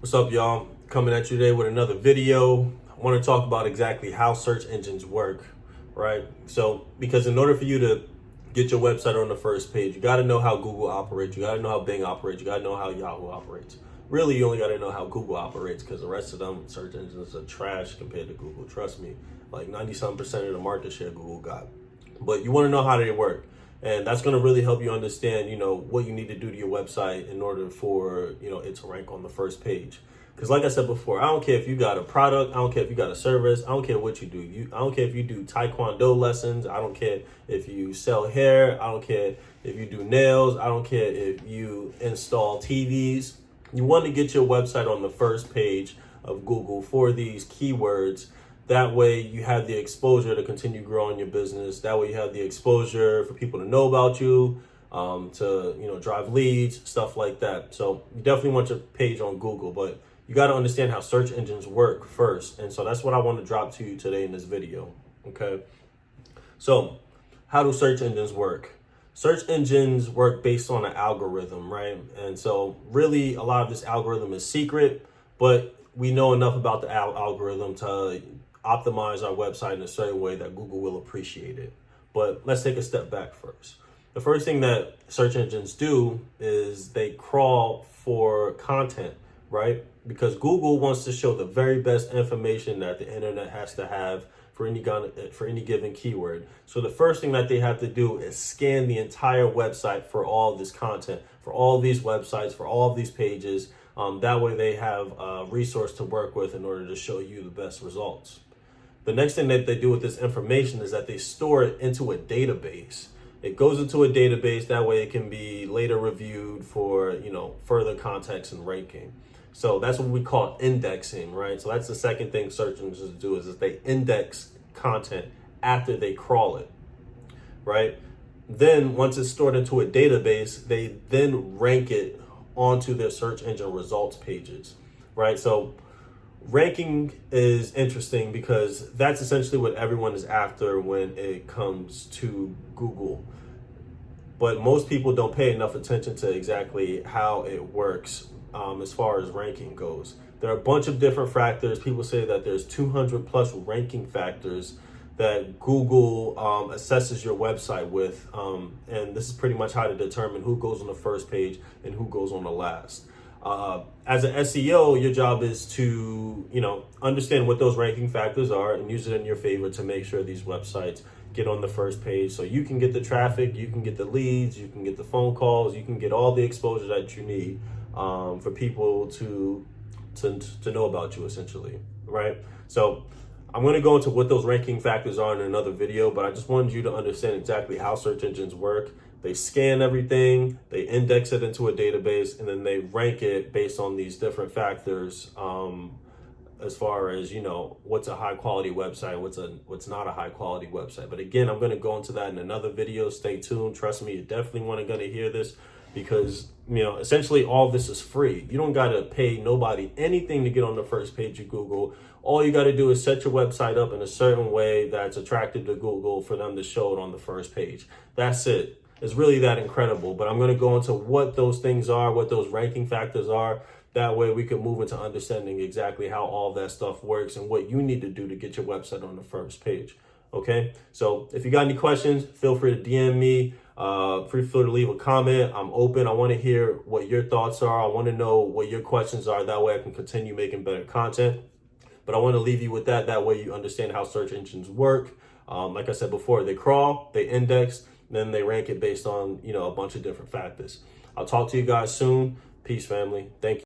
What's up, y'all? Coming at you today with another video. I want to talk about exactly how search engines work, right? So, because in order for you to get your website on the first page, you got to know how Google operates, you got to know how Bing operates, you got to know how Yahoo operates. Really, you only got to know how Google operates, because the rest of them search engines are trash compared to Google. Trust me, like 90-some% of the market share Google got. But you want to know how they work. And that's going to really help you understand, what you need to do to your website in order for, it to rank on the first page. Because like I said before, I don't care if you got a product, I don't care if you got a service, I don't care what you do. I don't care if you do Taekwondo lessons, I don't care if you sell hair, I don't care if you do nails, I don't care if you install TVs. You want to get your website on the first page of Google for these keywords. That way you have the exposure to continue growing your business. That way you have the exposure for people to know about you, to drive leads, stuff like that. So you definitely want your page on Google, but you got to understand how search engines work first. And so that's what I want to drop to you today in this video. Okay. So how do search engines work? Search engines work based on an algorithm, right? And so really a lot of this algorithm is secret, but we know enough about the algorithm to optimize our website in a certain way that Google will appreciate it. But let's take a step back first. The first thing that search engines do is they crawl for content, right? Because Google wants to show the very best information that the internet has to have for any given keyword. So the first thing that they have to do is scan the entire website for all this content, for all these websites, for all of these pages. That way they have a resource to work with in order to show you the best results. The next thing that they do with this information is that they store it into a database. It goes into a database, that way it can be later reviewed for, further context and ranking. So that's what we call indexing, right? So that's the second thing search engines do is they index content after they crawl it, right? Then once it's stored into a database, they then rank it onto their search engine results pages, right? So ranking is interesting because that's essentially what everyone is after when it comes to Google. But most people don't pay enough attention to exactly how it works as far as ranking goes. There are a bunch of different factors. People say that there's 200 plus ranking factors that Google assesses your website with. And this is pretty much how to determine who goes on the first page and who goes on the last. As an SEO, your job is to, understand what those ranking factors are and use it in your favor to make sure these websites get on the first page. So you can get the traffic, you can get the leads, you can get the phone calls, you can get all the exposure that you need for people to know about you, essentially, right? So I'm going to go into what those ranking factors are in another video, but I just wanted you to understand exactly how search engines work. They scan everything, they index it into a database, and then they rank it based on these different factors as far as, what's a high quality website, what's not a high quality website. But again, I'm going to go into that in another video. Stay tuned. Trust me, you definitely want to hear this because, essentially all this is free. You don't got to pay nobody anything to get on the first page of Google. All you got to do is set your website up in a certain way that's attractive to Google for them to show it on the first page. That's it. It's really that incredible. But I'm going to go into what those things are, what those ranking factors are. That way we can move into understanding exactly how all that stuff works and what you need to do to get your website on the first page. Okay, so if you got any questions, feel free to DM me. Feel free to leave a comment. I'm open. I want to hear what your thoughts are. I want to know what your questions are. That way I can continue making better content. But I want to leave you with that. That way you understand how search engines work. Like I said before, they crawl, they index, then they rank it based on, a bunch of different factors. I'll talk to you guys soon. Peace, family. Thank you.